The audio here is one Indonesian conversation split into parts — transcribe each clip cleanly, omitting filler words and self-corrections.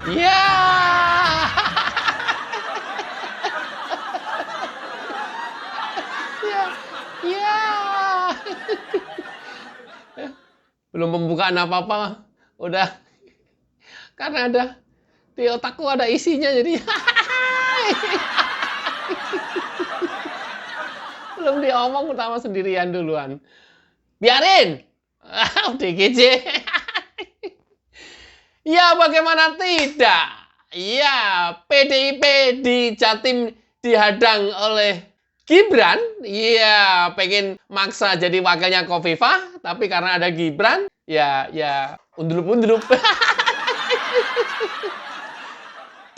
Ya. Ya. Ya. Belum pembukaan apa-apa, udah. Karena ada di otakku ada isinya jadi belum diomong pertama sendirian duluan. Biarin. DGJ. Ya bagaimana tidak? Ya PDIP di Jatim dihadang oleh Gibran. Ya pengen maksa jadi wakilnya Khofifah, tapi karena ada Gibran, ya undulup-undulup.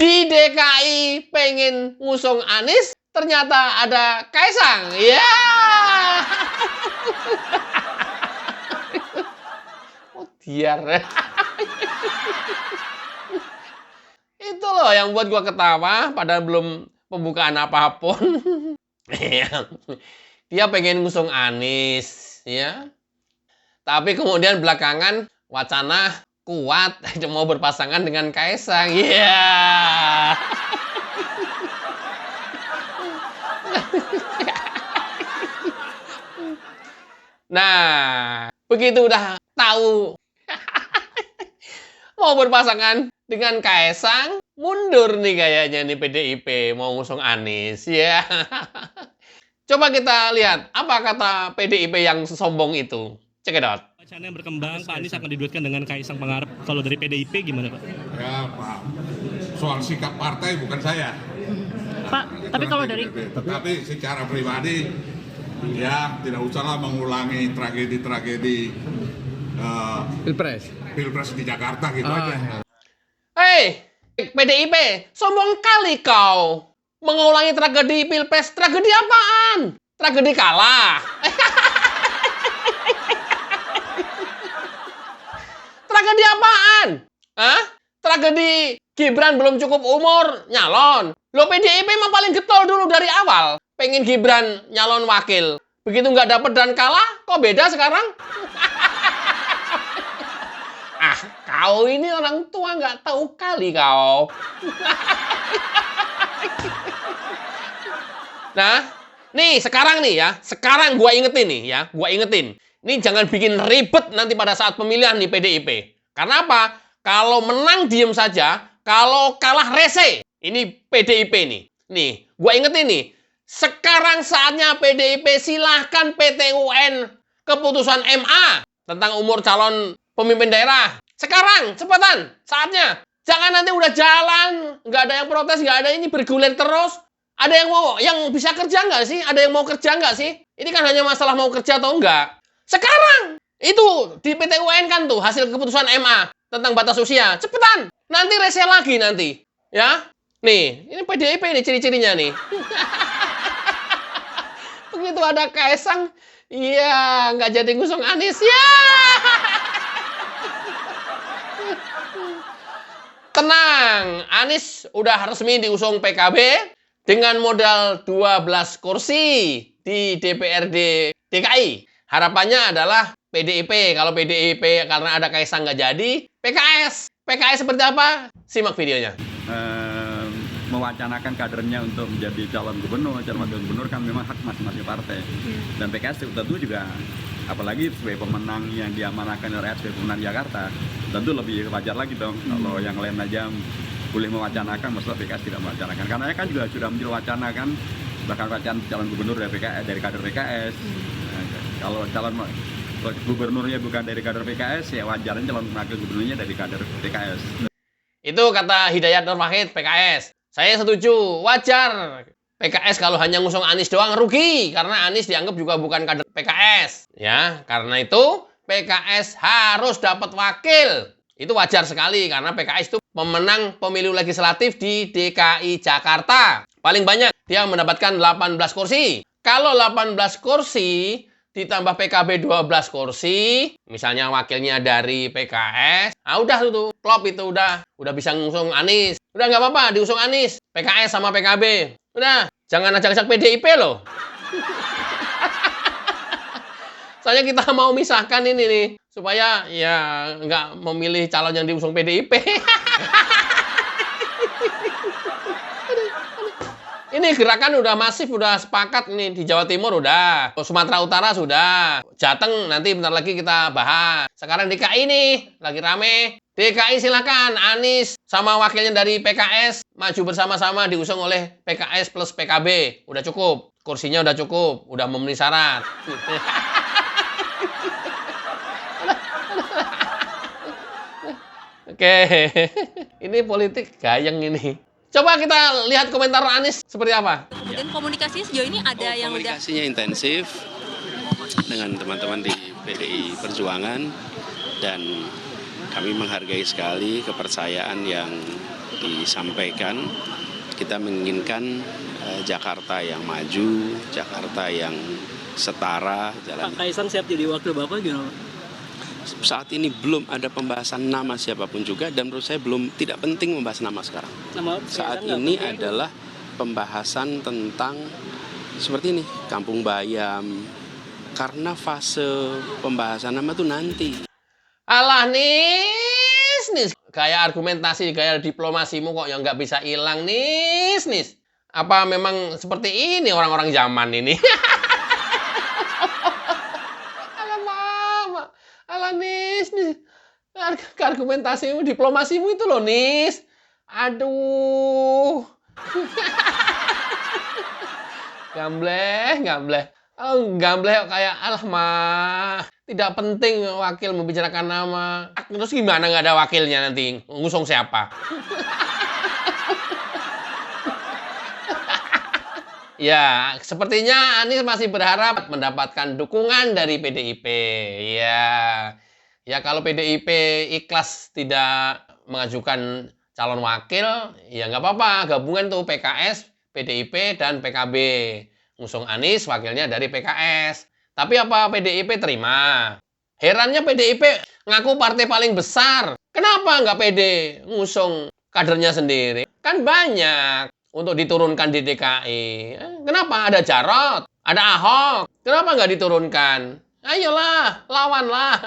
Di DKI pengen ngusung Anies, ternyata ada Kaisang. Ya. Oh, biar. Itu loh yang buat gua ketawa, padahal belum pembukaan apapun. Dia pengen ngusung Anies, ya. Tapi kemudian belakangan wacana kuat mau berpasangan dengan Kaisang. Iya. Nah, begitu udah tahu mau berpasangan dengan Kaisang, mundur nih kayaknya nih PDIP mau ngusung Anies, ya. Coba kita lihat apa kata PDIP yang sombong itu. Cekidot. Wacana yang berkembang, Pak Anies akan diduetkan dengan Kaisang Pangarep. Kalau dari PDIP gimana, Pak? Ya, Pak. Soal sikap partai bukan saya. Pak, tapi kalau dari... Tetapi secara pribadi, ya tidak usahlah mengulangi tragedi-tragedi Pilpres di Jakarta gitu aja. Hei, PDIP, sombong kali kau. Mengulangi tragedi Pilpres. Tragedi apaan? Tragedi kalah. Tragedi apaan? Hah? Tragedi Gibran belum cukup umur, nyalon. Lo PDIP mah paling getol dulu dari awal. Pengen Gibran nyalon wakil. Begitu nggak dapet dan kalah, kok beda sekarang? Ah, kau ini orang tua nggak tahu kali kau. Nah, nih sekarang nih ya, sekarang gua ingetin nih ya, gua ingetin. Ini jangan bikin ribet nanti pada saat pemilihan nih PDIP. Karena apa? Kalau menang diem saja, kalau kalah rese. Ini PDIP nih. Nih, gua ingetin nih. Sekarang saatnya PDIP silahkan PT UN keputusan MA tentang umur calon pemimpin daerah. Sekarang, cepetan, saatnya. Jangan nanti udah jalan, nggak ada yang protes, nggak ada ini bergulir terus. Ada yang bisa kerja nggak sih? Ada yang mau kerja nggak sih? Ini kan hanya masalah mau kerja atau enggak. Sekarang, itu di PT UN kan tuh hasil keputusan MA tentang batas usia. Cepetan, nanti rese lagi nanti. Ya, nih, ini PDIP nih ciri-cirinya nih. Begitu ada Kaisang, iya nggak jadi ngusung Anies ya. Tenang, Anies udah resmi diusung PKB dengan modal 12 kursi di DPRD DKI. Harapannya adalah PDIP. Kalau PDIP karena ada Kaisang nggak jadi, PKS. PKS seperti apa? Simak videonya. Mewacanakan kadernya untuk menjadi calon gubernur, calon wakil gubernur kan memang hak masing-masing partai. Dan PKS tentu juga, apalagi sebagai pemenang yang diamanahkan oleh sebagai pemenang Jakarta, tentu lebih wajar lagi dong. Kalau yang lain aja boleh mewacanakan, masalah PKS tidak mewacanakan. Karena kan juga sudah muncul wacana kan, bahkan wacana calon gubernur dari PKS, dari kader PKS. Nah, kalau calon gubernurnya bukan dari kader PKS, ya wajarnya calon wakil gubernurnya dari kader PKS. Itu kata Hidayat Nur Wahid, PKS. Saya setuju, wajar. PKS kalau hanya ngusung Anies doang rugi, karena Anies dianggap juga bukan kader PKS. Ya, karena itu PKS harus dapat wakil. Itu wajar sekali, karena PKS itu pemenang pemilu legislatif di DKI Jakarta. Paling banyak, dia mendapatkan 18 kursi. Kalau 18 kursi, ditambah PKB 12 kursi, misalnya wakilnya dari PKS, nah udah tuh, klop itu udah bisa ngusung Anies. Udah nggak apa-apa, diusung Anies, PKS sama PKB. Udah, jangan ajak-ajak PDIP loh. Soalnya kita mau misahkan ini nih, supaya ya nggak memilih calon yang diusung PDIP. Ini gerakan udah masif, udah sepakat nih di Jawa Timur udah, Sumatera Utara sudah, Jateng nanti bentar lagi kita bahas. Sekarang DKI nih lagi rame. DKI silakan Anies sama wakilnya dari PKS maju bersama-sama diusung oleh PKS plus PKB. Udah cukup, kursinya udah cukup, udah memenuhi syarat. Oke, ini politik gayeng ini. Coba kita lihat komentar Anies seperti apa. Kemudian komunikasinya sejauh ini ada yang udah Komunikasinya intensif dengan teman-teman di PDI Perjuangan dan kami menghargai sekali kepercayaan yang disampaikan. Kita menginginkan Jakarta yang maju, Jakarta yang setara. Pak Kaisang siap jadi wakil Bapak gimana Pak? Saat ini belum ada pembahasan nama siapapun juga dan menurut saya tidak penting membahas nama sekarang. Saat ini adalah pembahasan tentang seperti ini, Kampung Bayam. Karena fase pembahasan nama itu nanti. Alah nis, gaya argumentasi, gaya diplomasimu kok yang nggak bisa hilang nis. Apa memang seperti ini orang-orang zaman ini? Alah nis, argumentasimu, diplomasimu itu loh nis. Aduh. Gambleh. Gambleh kayak alah mah. Tidak penting wakil membicarakan nama. Terus gimana nggak ada wakilnya nanti? Ngusung siapa? Ya, sepertinya Anies masih berharap mendapatkan dukungan dari PDIP. Ya kalau PDIP ikhlas tidak mengajukan calon wakil, ya nggak apa-apa. Gabungan tuh PKS, PDIP, dan PKB. Ngusung Anies, wakilnya dari PKS. Tapi apa PDIP terima? Herannya PDIP ngaku partai paling besar. Kenapa nggak pede ngusung kadernya sendiri? Kan banyak untuk diturunkan di DKI. Kenapa? Ada Jarot, ada Ahok. Kenapa nggak diturunkan? Ayolah, lawanlah.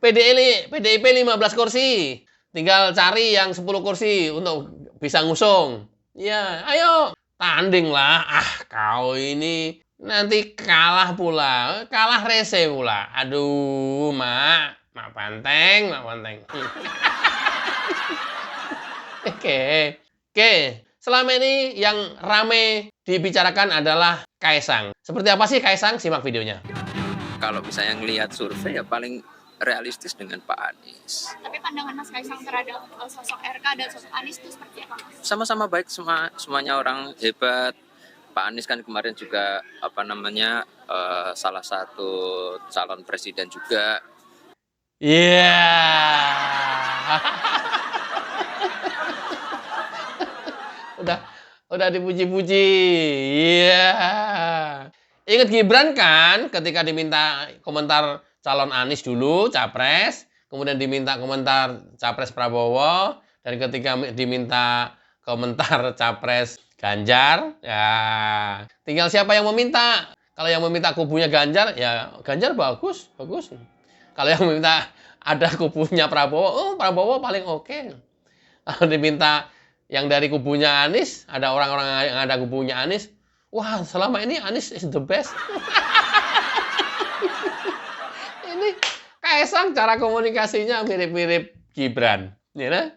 PDIP 15 kursi. Tinggal cari yang 10 kursi untuk bisa ngusung. Ya, ayo, tandinglah. Kau ini nanti kalah pula. Kalah rese pula. Aduh, Mak Banteng. Oke. Selama ini yang rame dibicarakan adalah Kaisang. Seperti apa sih Kaisang? Simak videonya. Kalau misalnya ngelihat survei ya paling realistis dengan Pak Anies. Tapi pandangan Mas Kaisang terhadap sosok RK dan sosok Anies itu seperti apa, Mas? Sama-sama baik, semuanya orang hebat. Pak Anies kan kemarin juga salah satu calon presiden juga. Iya. Udah dipuji-puji. Iya. Ingat Gibran kan ketika diminta komentar calon Anies dulu, Capres, kemudian diminta komentar Capres Prabowo, dan ketika diminta komentar Capres Ganjar, ya tinggal siapa yang meminta. Kalau yang meminta kubunya Ganjar, ya Ganjar bagus. Kalau yang meminta ada kubunya Prabowo, Prabowo paling oke. Kalau diminta yang dari kubunya Anies, ada orang-orang yang ada kubunya Anies, wah selama ini Anies is the best. Ini Kaisang cara komunikasinya mirip-mirip Gibran, ya.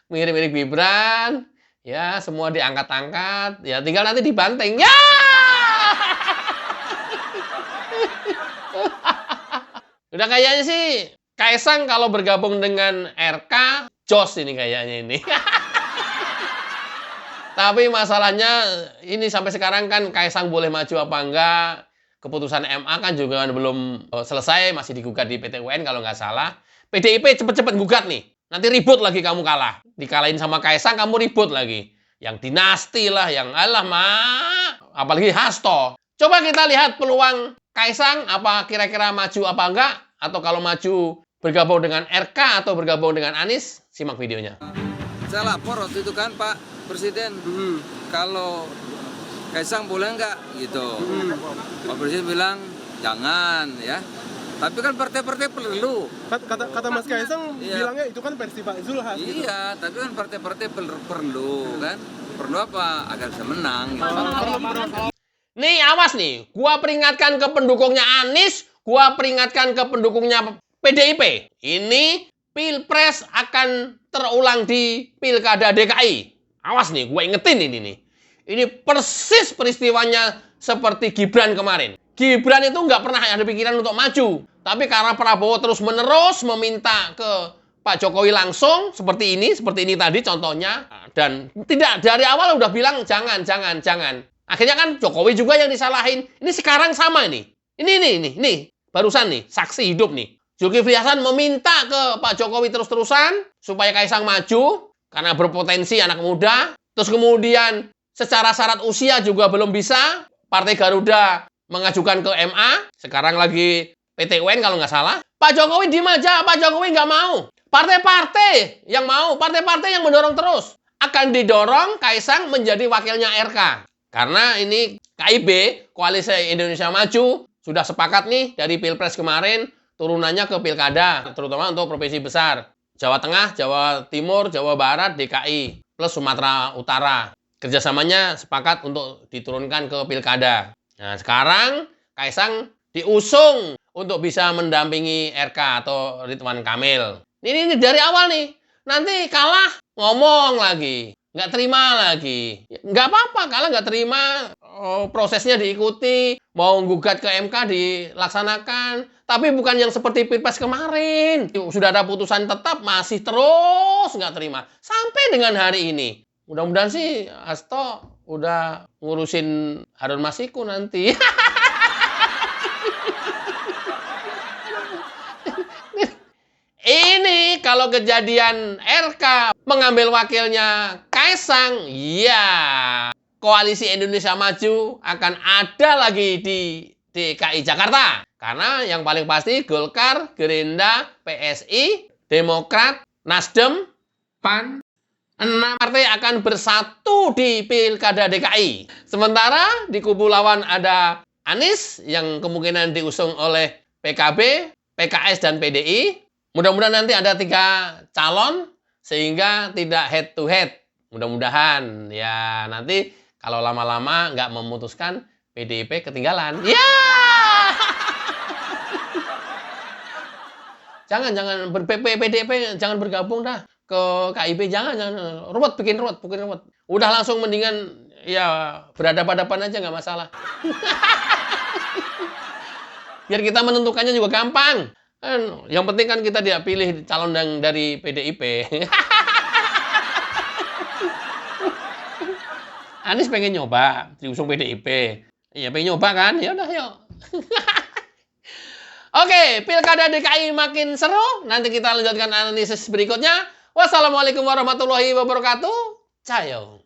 Mirip-mirip Gibran, ya semua diangkat-angkat, ya tinggal nanti dibanting, ya. Udah kayaknya sih Kaisang kalau bergabung dengan RK, jos ini kayaknya ini. Tapi masalahnya ini sampai sekarang kan Kaisang boleh maju apa enggak. Keputusan MA kan juga belum selesai, masih digugat di PT UN kalau nggak salah. PDIP cepet-cepet gugat nih. Nanti ribut lagi kamu kalah. Dikalahin sama Kaisang, kamu ribut lagi. Yang dinasti lah, yang alah apalagi Hasto. Coba kita lihat peluang Kaisang, apa kira-kira maju apa enggak. Atau kalau maju bergabung dengan RK atau bergabung dengan Anies, simak videonya. Saya lapor waktu itu kan Pak Presiden, kalau Kaisang boleh nggak gitu. Pak Presiden bilang jangan ya, Tapi kan partai-partai perlu. Kata Mas Kaisang Iya. bilangnya itu kan versi Pak Zulhas gitu. Iya, tapi kan partai-partai perlu kan. Perlu apa? Agar bisa menang. Gitu. Nih, awas nih. Gua peringatkan ke pendukungnya Anies, gua peringatkan ke pendukungnya PDIP. Ini Pilpres akan terulang di Pilkada DKI. Awas nih, gua ingetin ini nih. Ini persis peristiwanya seperti Gibran kemarin. Gibran itu nggak pernah ada pikiran untuk maju. Tapi karena Prabowo terus-menerus meminta ke Pak Jokowi langsung, seperti ini tadi contohnya. Dan tidak, dari awal udah bilang jangan. Akhirnya kan Jokowi juga yang disalahin. Ini sekarang sama ini. Ini. Barusan nih, saksi hidup nih. Zulkifli Hasan meminta ke Pak Jokowi terus-terusan supaya Kaisang maju. Karena berpotensi anak muda. Terus kemudian secara syarat usia juga belum bisa. Partai Garuda mengajukan ke MA. Sekarang lagi PT UN kalau nggak salah. Pak Jokowi diem aja. Pak Jokowi nggak mau. Partai-partai yang mau. Partai-partai yang mendorong terus. Akan didorong Kaisang menjadi wakilnya RK. Karena ini KIB, Koalisi Indonesia Maju, sudah sepakat nih dari Pilpres kemarin. Turunannya ke Pilkada. Terutama untuk provinsi besar. Jawa Tengah, Jawa Timur, Jawa Barat, DKI, plus Sumatera Utara. Kerjasamanya sepakat untuk diturunkan ke Pilkada. Nah, sekarang Kaisang diusung untuk bisa mendampingi RK atau Ridwan Kamil. Ini dari awal nih. Nanti kalah, ngomong lagi. Nggak terima lagi. Nggak apa-apa, kalah nggak terima. Prosesnya diikuti. Mau gugat ke MK dilaksanakan. Tapi bukan yang seperti Pilpres kemarin. Sudah ada putusan tetap, masih terus nggak terima. Sampai dengan hari ini. Mudah-mudahan sih Hasto udah ngurusin Harun Masiku nanti. Ini kalau kejadian RK mengambil wakilnya Kaisang, ya Koalisi Indonesia Maju akan ada lagi di DKI Jakarta. Karena yang paling pasti Golkar, Gerindra, PSI, Demokrat, Nasdem, PAN, 6 partai akan bersatu di Pilkada DKI. Sementara di kubu lawan ada Anies yang kemungkinan diusung oleh PKB, PKS, dan PDI. Mudah-mudahan nanti ada 3 calon sehingga tidak head to head. Mudah-mudahan ya nanti kalau lama-lama nggak memutuskan PDIP ketinggalan. Ya! Jangan PDIP jangan bergabung dah ke KIB, jangan ruwet, bikin ruwet. Udah langsung mendingan ya berhadapan-hadapan aja nggak masalah. Biar kita menentukannya juga gampang. Yang penting kan kita tidak pilih calon dari PDIP. Anies pengen nyoba diusung PDIP. Iya pengen nyoba kan? Ya udah yuk. Oke, Pilkada DKI makin seru. Nanti kita lanjutkan analisis berikutnya. Wassalamualaikum warahmatullahi wabarakatuh. Cayo.